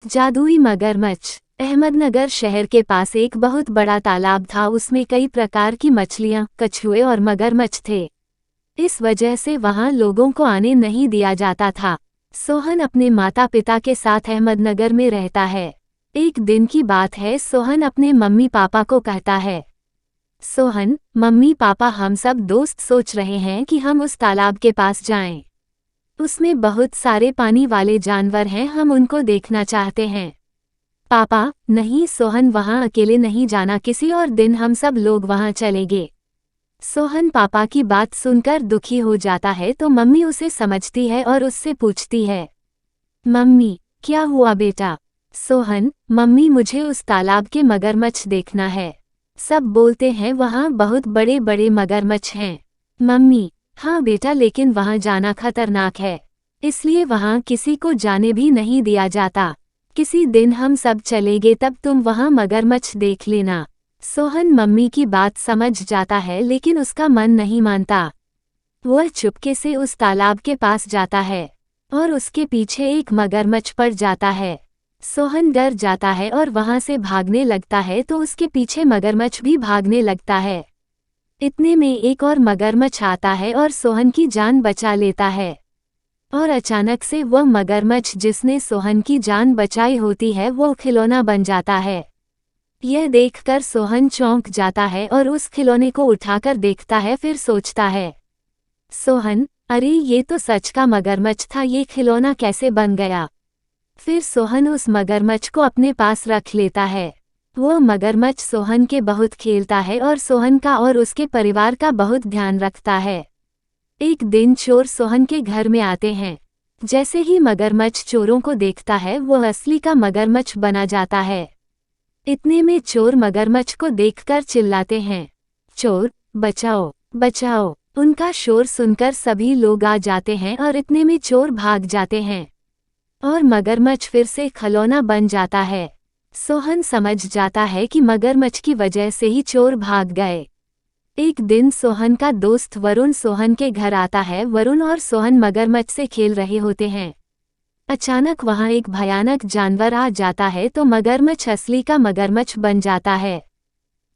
जादुई मगरमच्छ। अहमदनगर शहर के पास एक बहुत बड़ा तालाब था। उसमें कई प्रकार की मछलियां, कछुए और मगरमच्छ थे। इस वजह से वहां लोगों को आने नहीं दिया जाता था। सोहन अपने माता पिता के साथ अहमदनगर में रहता है। एक दिन की बात है, सोहन अपने मम्मी पापा को कहता है, सोहन, मम्मी पापा, हम सब दोस्त सोच रहे हैं कि हम उस तालाब के पास जाएं। उसमें बहुत सारे पानी वाले जानवर हैं, हम उनको देखना चाहते हैं। पापा, नहीं सोहन, वहां अकेले नहीं जाना, किसी और दिन हम सब लोग वहां चलेंगे। सोहन पापा की बात सुनकर दुखी हो जाता है तो मम्मी उसे समझती है और उससे पूछती है, मम्मी क्या हुआ बेटा? सोहन, मम्मी मुझे उस तालाब के मगरमच्छ देखना है। सब बोलते हैं वहां बहुत बड़े बड़े मगरमच्छ हैं। मम्मी, हाँ बेटा, लेकिन वहां जाना खतरनाक है, इसलिए वहां किसी को जाने भी नहीं दिया जाता। किसी दिन हम सब चलेंगे, तब तुम वहां मगरमच्छ देख लेना। सोहन मम्मी की बात समझ जाता है लेकिन उसका मन नहीं मानता। वह चुपके से उस तालाब के पास जाता है और उसके पीछे एक मगरमच्छ पड़ जाता है। सोहन डर जाता है और वहां से भागने लगता है तो उसके पीछे मगरमच्छ भी भागने लगता है। इतने में एक और मगरमच्छ आता है और सोहन की जान बचा लेता है। और अचानक से वह मगरमच्छ जिसने सोहन की जान बचाई होती है वो खिलौना बन जाता है। यह देखकर सोहन चौंक जाता है और उस खिलौने को उठाकर देखता है, फिर सोचता है, सोहन, अरे ये तो सच का मगरमच्छ था, ये खिलौना कैसे बन गया? फिर सोहन उस मगरमच्छ को अपने पास रख लेता है। वो मगरमच्छ सोहन के बहुत खेलता है और सोहन का और उसके परिवार का बहुत ध्यान रखता है। एक दिन चोर सोहन के घर में आते हैं। जैसे ही मगरमच्छ चोरों को देखता है वो असली का मगरमच्छ बना जाता है। इतने में चोर मगरमच्छ को देखकर चिल्लाते हैं, चोर बचाओ बचाओ। उनका शोर सुनकर सभी लोग आ जाते हैं और इतने में चोर भाग जाते हैं और मगरमच्छ फिर से खिलौना बन जाता है। सोहन समझ जाता है कि मगरमच्छ की वजह से ही चोर भाग गए। एक दिन सोहन का दोस्त वरुण सोहन के घर आता है। वरुण और सोहन मगरमच्छ से खेल रहे होते हैं। अचानक वहां एक भयानक जानवर आ जाता है तो मगरमच्छ असली का मगरमच्छ बन जाता है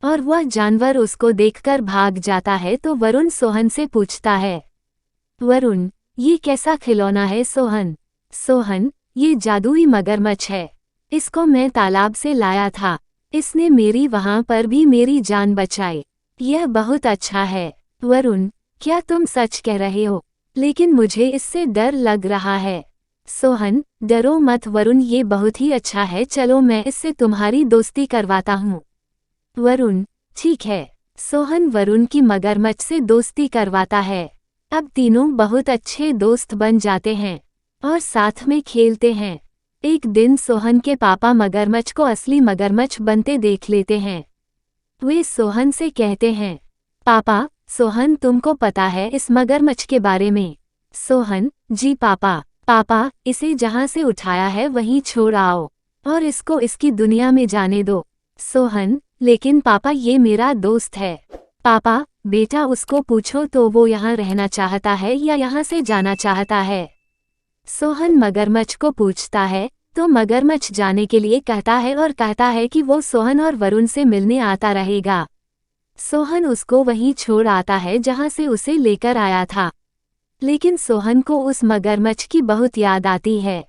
और वह जानवर उसको देखकर भाग जाता है। तो वरुण सोहन से पूछता है, वरुण, ये कैसा खिलौना है? सोहन, ये जादुई मगरमच्छ है, इसको मैं तालाब से लाया था, इसने मेरी वहां पर भी मेरी जान बचाई, यह बहुत अच्छा है। वरुण, क्या तुम सच कह रहे हो? लेकिन मुझे इससे डर लग रहा है। सोहन, डरो मत वरुण, ये बहुत ही अच्छा है, चलो मैं इससे तुम्हारी दोस्ती करवाता हूँ। वरुण, ठीक है। सोहन वरुण की मगरमच्छ से दोस्ती करवाता है। अब तीनों बहुत अच्छे दोस्त बन जाते हैं और साथ में खेलते हैं। एक दिन सोहन के पापा मगरमच्छ को असली मगरमच्छ बनते देख लेते हैं। वे सोहन से कहते हैं, पापा, सोहन तुमको पता है इस मगरमच्छ के बारे में? सोहन, जी पापा। पापा, इसे जहां से उठाया है वहीं छोड़ आओ और इसको इसकी दुनिया में जाने दो। सोहन, लेकिन पापा ये मेरा दोस्त है। पापा, बेटा उसको पूछो तो वो यहाँ रहना चाहता है या यहाँ से जाना चाहता है। सोहन मगरमच्छ को पूछता है तो मगरमच्छ जाने के लिए कहता है और कहता है कि वो सोहन और वरुण से मिलने आता रहेगा। सोहन उसको वहीं छोड़ आता है जहां से उसे लेकर आया था। लेकिन सोहन को उस मगरमच्छ की बहुत याद आती है।